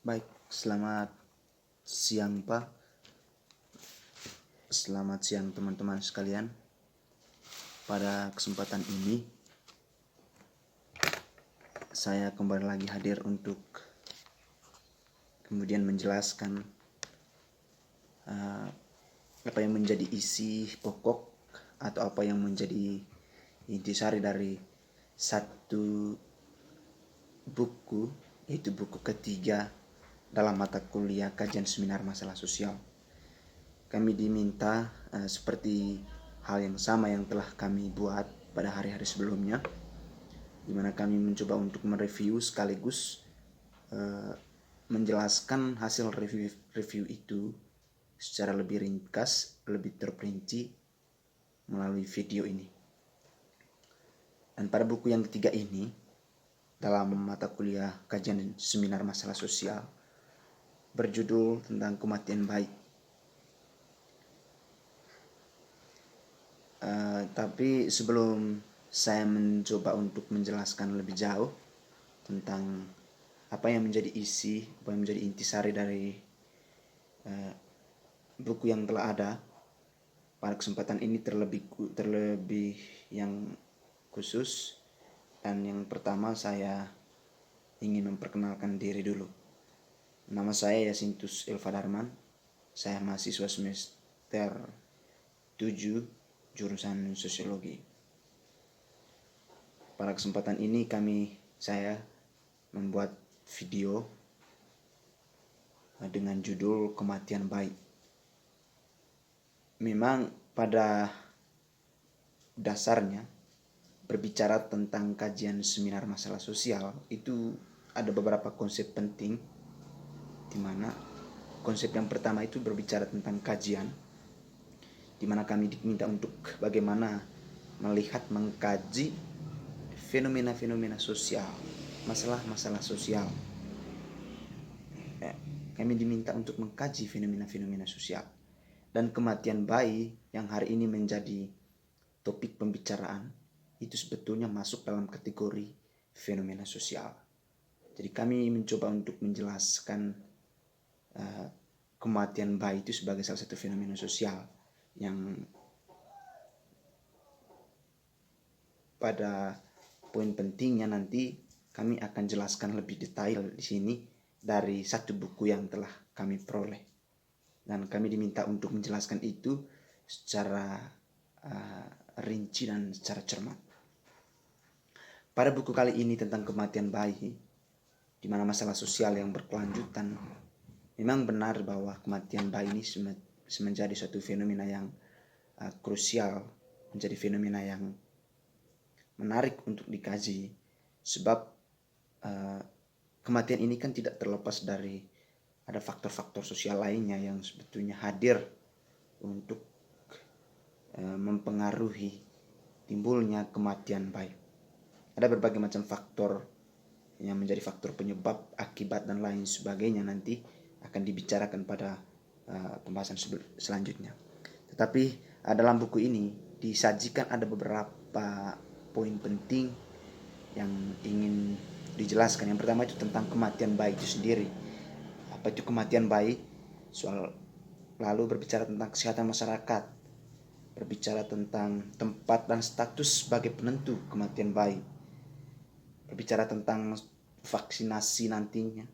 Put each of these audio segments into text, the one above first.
Baik, selamat siang Pak. Selamat siang teman-teman sekalian. Pada kesempatan ini saya kembali lagi hadir untuk kemudian menjelaskan apa yang menjadi isi pokok atau apa yang menjadi intisari dari satu buku, yaitu buku ketiga dalam mata kuliah kajian seminar masalah sosial. Kami diminta seperti hal yang sama yang telah kami buat pada hari-hari sebelumnya, di mana kami mencoba untuk mereview sekaligus menjelaskan hasil review itu secara lebih ringkas, lebih terperinci melalui video ini. Dan pada buku yang ketiga ini, dalam mata kuliah kajian seminar masalah sosial, berjudul tentang kematian bayi. Tapi sebelum saya mencoba untuk menjelaskan lebih jauh tentang apa yang menjadi isi, apa yang menjadi intisari dari buku yang telah ada, pada kesempatan ini terlebih yang khusus, dan yang pertama saya ingin memperkenalkan diri dulu. Nama saya Yasintus Elva Darman. Saya mahasiswa semester 7 jurusan sosiologi. Pada kesempatan ini saya membuat video dengan judul Kematian Bayi. Memang pada dasarnya berbicara tentang kajian seminar masalah sosial itu ada beberapa konsep penting, di mana konsep yang pertama itu berbicara tentang kajian, di mana kami diminta untuk bagaimana melihat, mengkaji fenomena-fenomena sosial, masalah-masalah sosial. Kami diminta untuk mengkaji fenomena-fenomena sosial. Dan kematian bayi yang hari ini menjadi topik pembicaraan itu sebetulnya masuk dalam kategori fenomena sosial. Jadi kami mencoba untuk menjelaskan kematian bayi itu sebagai salah satu fenomena sosial yang pada poin pentingnya nanti kami akan jelaskan lebih detail di sini dari satu buku yang telah kami peroleh. Dan kami diminta untuk menjelaskan itu secara rinci dan secara cermat. Pada buku kali ini tentang kematian bayi, di mana masalah sosial yang berkelanjutan, memang benar bahwa kematian bayi ini menjadi suatu fenomena yang krusial, menjadi fenomena yang menarik untuk dikaji, sebab kematian ini kan tidak terlepas dari ada faktor-faktor sosial lainnya yang sebetulnya hadir untuk mempengaruhi timbulnya kematian bayi. Ada berbagai macam faktor yang menjadi faktor penyebab, akibat, dan lain sebagainya, nanti akan dibicarakan pada pembahasan selanjutnya. Tetapi dalam buku ini disajikan ada beberapa poin penting yang ingin dijelaskan. Yang pertama itu tentang kematian bayi itu sendiri. Apa itu kematian bayi? Lalu berbicara tentang kesehatan masyarakat, berbicara tentang tempat dan status sebagai penentu kematian bayi, berbicara tentang vaksinasi nantinya,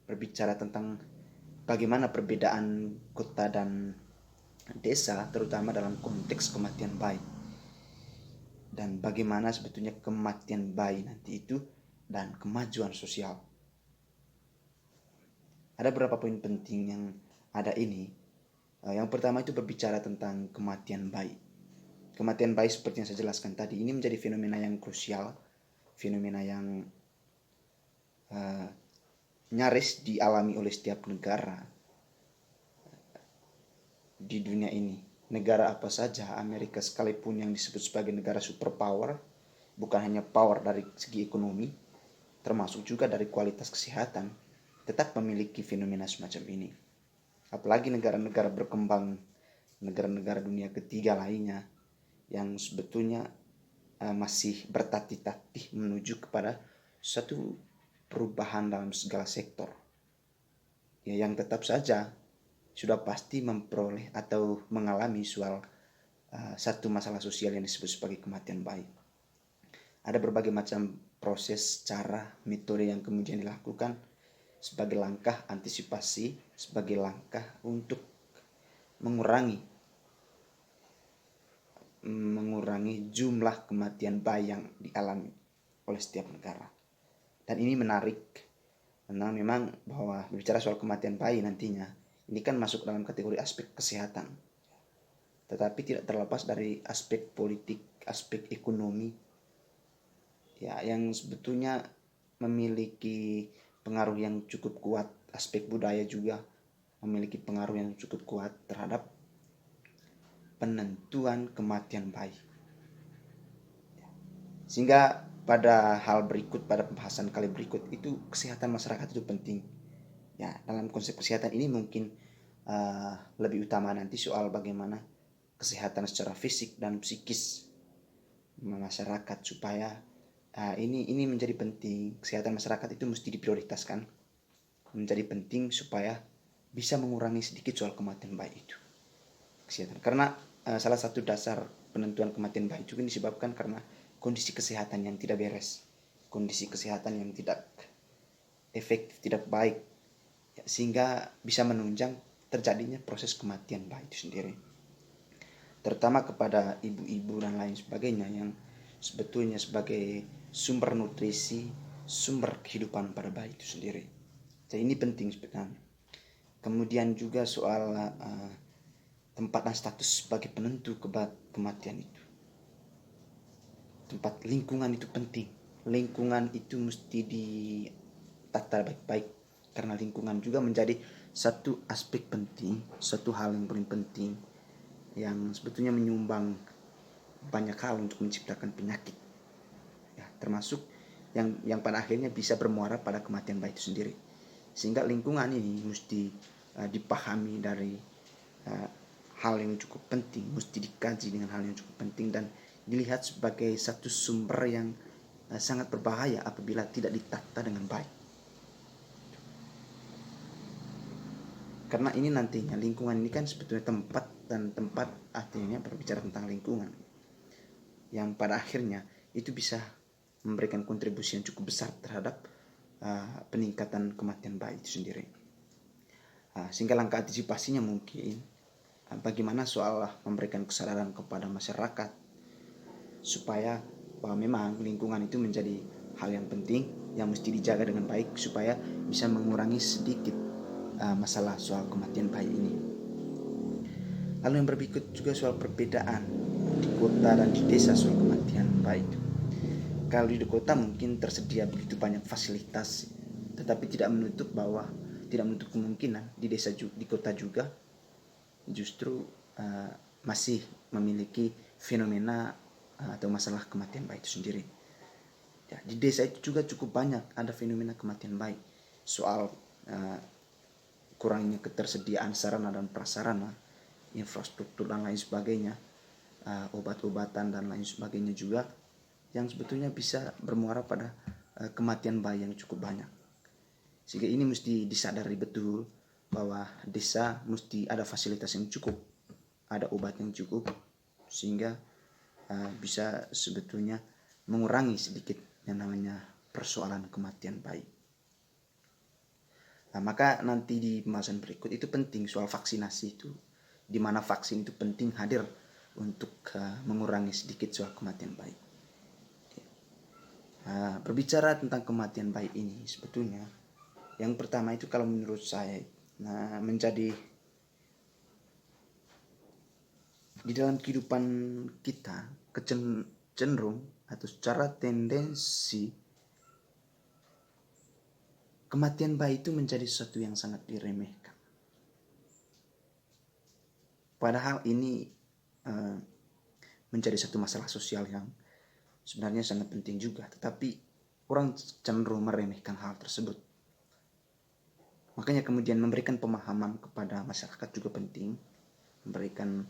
berbicara tentang bagaimana perbedaan kota dan desa terutama dalam konteks kematian bayi, dan bagaimana sebetulnya kematian bayi nanti itu dan kemajuan sosial. Ada beberapa poin penting yang ada ini. Yang pertama itu berbicara tentang kematian bayi. Kematian bayi seperti yang saya jelaskan tadi, ini menjadi fenomena yang krusial, fenomena yang nyaris dialami oleh setiap negara di dunia ini. Negara apa saja, Amerika sekalipun yang disebut sebagai negara superpower, bukan hanya power dari segi ekonomi, termasuk juga dari kualitas kesehatan, tetap memiliki fenomena semacam ini. Apalagi negara-negara berkembang, negara-negara dunia ketiga lainnya yang sebetulnya masih bertatih-tatih menuju kepada suatu perubahan dalam segala sektor. ya yang tetap saja sudah pasti memperoleh atau mengalami satu masalah sosial yang disebut sebagai kematian bayi. Ada berbagai macam proses, cara, metode yang kemudian dilakukan sebagai langkah antisipasi, sebagai langkah untuk mengurangi jumlah kematian bayi yang dialami oleh setiap negara. Dan ini menarik karena memang bahwa bicara soal kematian bayi nantinya ini kan masuk dalam kategori aspek kesehatan, tetapi tidak terlepas dari aspek politik, aspek ekonomi, ya, yang sebetulnya memiliki pengaruh yang cukup kuat. Aspek budaya juga memiliki pengaruh yang cukup kuat terhadap penentuan kematian bayi. Sehingga pada hal berikut, pada pembahasan kali berikut itu kesehatan masyarakat itu penting. Ya, dalam konsep kesehatan ini mungkin lebih utama nanti soal bagaimana kesehatan secara fisik dan psikis masyarakat, supaya ini menjadi penting. Kesehatan masyarakat itu mesti diprioritaskan, menjadi penting supaya bisa mengurangi sedikit soal kematian bayi itu. Kesehatan, karena salah satu dasar penentuan kematian bayi juga disebabkan karena kondisi kesehatan yang tidak beres, kondisi kesehatan yang tidak efektif, tidak baik, ya, sehingga bisa menunjang terjadinya proses kematian bayi itu sendiri, terutama kepada ibu-ibu dan lain sebagainya yang sebetulnya sebagai sumber nutrisi, sumber kehidupan pada bayi itu sendiri. Jadi ini penting sebenarnya. Kemudian juga soal tempat dan status sebagai penentu kematian itu. Tempat lingkungan itu penting. Lingkungan itu mesti ditata baik-baik, karena lingkungan juga menjadi satu aspek penting, satu hal yang paling penting yang sebetulnya menyumbang banyak hal untuk menciptakan penyakit, ya, termasuk yang pada akhirnya bisa bermuara pada kematian bayi itu sendiri. Sehingga lingkungan ini mesti dipahami dari hal yang cukup penting, mesti dikaji dengan hal yang cukup penting dan dilihat sebagai satu sumber yang sangat berbahaya apabila tidak ditata dengan baik. Karena ini nantinya lingkungan ini kan sebetulnya tempat artinya berbicara tentang lingkungan yang pada akhirnya itu bisa memberikan kontribusi yang cukup besar terhadap peningkatan kematian bayi itu sendiri. Sehingga langkah antisipasinya mungkin bagaimana soal memberikan kesadaran kepada masyarakat supaya bahwa memang lingkungan itu menjadi hal yang penting yang mesti dijaga dengan baik supaya bisa mengurangi sedikit masalah soal kematian bayi ini. Lalu yang berikut juga soal perbedaan di kota dan di desa soal kematian bayi itu. Kalau di kota mungkin tersedia begitu banyak fasilitas, tetapi tidak menutup kemungkinan di desa, di kota juga justru masih memiliki fenomena atau masalah kematian bayi itu sendiri. Ya, di desa itu juga cukup banyak ada fenomena kematian bayi soal kurangnya ketersediaan sarana dan prasarana, infrastruktur dan lain sebagainya, obat-obatan dan lain sebagainya juga, yang sebetulnya bisa bermuara pada kematian bayi yang cukup banyak. Sehingga ini mesti disadari betul bahwa desa mesti ada fasilitas yang cukup, ada obat yang cukup, sehingga bisa sebetulnya mengurangi sedikit yang namanya persoalan kematian bayi. Maka nanti di pembahasan berikut itu penting soal vaksinasi itu, di mana vaksin itu penting hadir untuk mengurangi sedikit soal kematian bayi. Berbicara tentang kematian bayi ini sebetulnya yang pertama itu kalau menurut saya menjadi di dalam kehidupan kita cenderung atau secara tendensi kematian bayi itu menjadi sesuatu yang sangat diremehkan. Padahal ini menjadi satu masalah sosial yang sebenarnya sangat penting juga, tetapi orang cenderung meremehkan hal tersebut. Makanya kemudian memberikan pemahaman kepada masyarakat juga penting, memberikan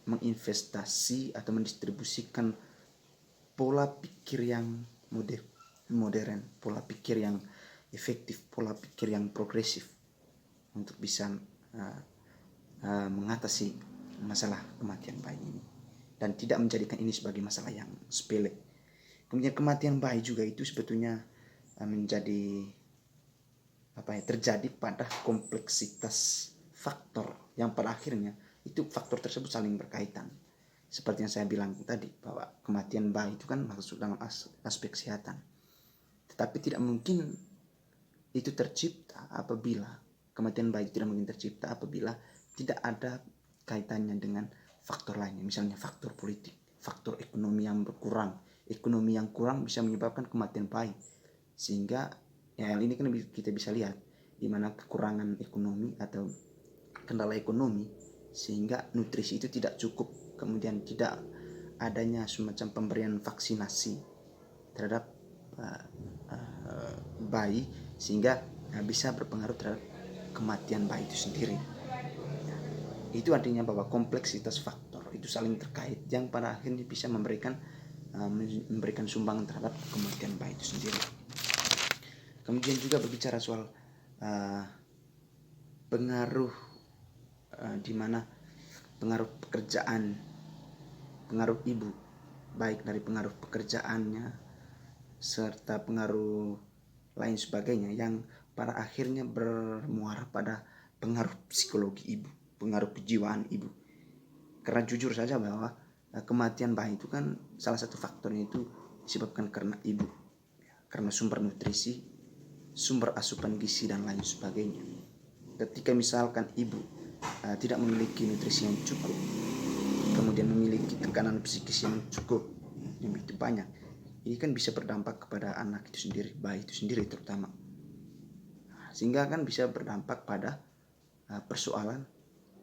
menginvestasi atau mendistribusikan pola pikir yang modern, pola pikir yang efektif, pola pikir yang progresif untuk bisa mengatasi masalah kematian bayi ini dan tidak menjadikan ini sebagai masalah yang sepele. Kemudian kematian bayi juga itu sebetulnya menjadi terjadi pada kompleksitas faktor yang pada akhirnya itu faktor tersebut saling berkaitan. Seperti yang saya bilang tadi bahwa kematian bayi itu kan masuk dalam aspek kesehatan. Tetapi tidak mungkin itu tercipta apabila kematian bayi tidak mungkin tercipta apabila tidak ada kaitannya dengan faktor lainnya, misalnya faktor politik, faktor ekonomi yang berkurang. Ekonomi yang kurang bisa menyebabkan kematian bayi, sehingga hal ini kan kita bisa lihat di mana kekurangan ekonomi atau kendala ekonomi sehingga nutrisi itu tidak cukup, kemudian tidak adanya semacam pemberian vaksinasi terhadap bayi sehingga bisa berpengaruh terhadap kematian bayi itu sendiri. Itu artinya bahwa kompleksitas faktor itu saling terkait yang pada akhirnya bisa memberikan sumbangan terhadap kematian bayi itu sendiri. Kemudian juga berbicara soal pengaruh di mana pengaruh pekerjaan, pengaruh ibu, baik dari pengaruh pekerjaannya serta pengaruh lain sebagainya yang pada akhirnya bermuara pada pengaruh psikologi ibu, pengaruh kejiwaan ibu. Karena jujur saja bahwa kematian bayi itu kan salah satu faktornya itu disebabkan karena ibu, karena sumber nutrisi, sumber asupan gizi dan lain sebagainya. Ketika misalkan ibu tidak memiliki nutrisi yang cukup, kemudian memiliki tekanan psikis yang cukup, yang begitu banyak, ini kan bisa berdampak kepada anak itu sendiri, bayi itu sendiri terutama. Sehingga kan bisa berdampak pada persoalan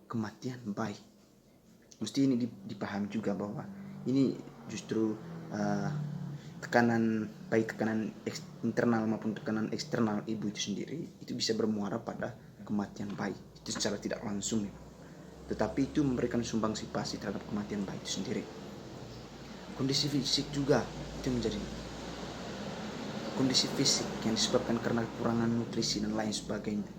kematian bayi. Mesti ini dipahami juga bahwa ini justru tekanan, baik tekanan internal maupun tekanan eksternal ibu itu sendiri itu bisa bermuara pada kematian bayi itu secara tidak langsung, tetapi itu memberikan sumbangsi pasti terhadap kematian bayi itu sendiri. Kondisi fisik juga itu menjadi kondisi fisik yang disebabkan karena kekurangan nutrisi dan lain sebagainya,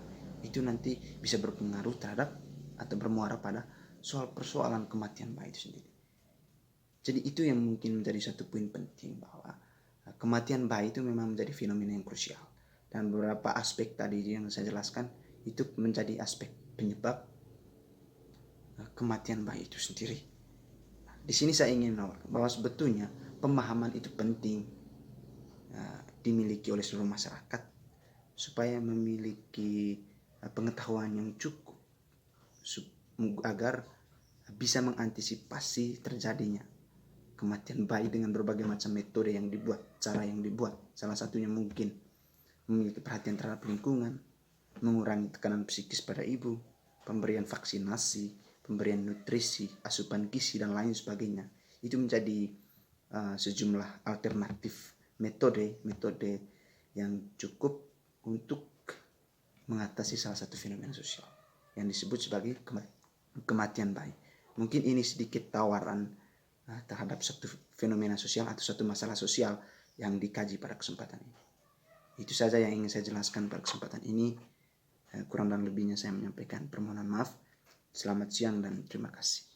itu nanti bisa berpengaruh terhadap atau bermuara pada soal persoalan kematian bayi itu sendiri. Jadi itu yang mungkin menjadi satu poin penting bahwa kematian bayi itu memang menjadi fenomena yang krusial, dan beberapa aspek tadi yang saya jelaskan itu menjadi aspek penyebab kematian bayi itu sendiri. Di sini saya ingin menawarkan bahwa sebetulnya pemahaman itu penting dimiliki oleh seluruh masyarakat supaya memiliki pengetahuan yang cukup agar bisa mengantisipasi terjadinya kematian bayi dengan berbagai macam metode yang dibuat, cara yang dibuat. Salah satunya mungkin memiliki perhatian terhadap lingkungan, mengurangi tekanan psikis pada ibu, pemberian vaksinasi, pemberian nutrisi, asupan gizi dan lain sebagainya. Itu menjadi sejumlah alternatif metode yang cukup untuk mengatasi salah satu fenomena sosial yang disebut sebagai kematian bayi. Mungkin ini sedikit tawaran terhadap satu fenomena sosial atau satu masalah sosial yang dikaji pada kesempatan ini. Itu saja yang ingin saya jelaskan pada kesempatan ini. Kurang dan lebihnya saya menyampaikan permohonan maaf. Selamat siang dan terima kasih.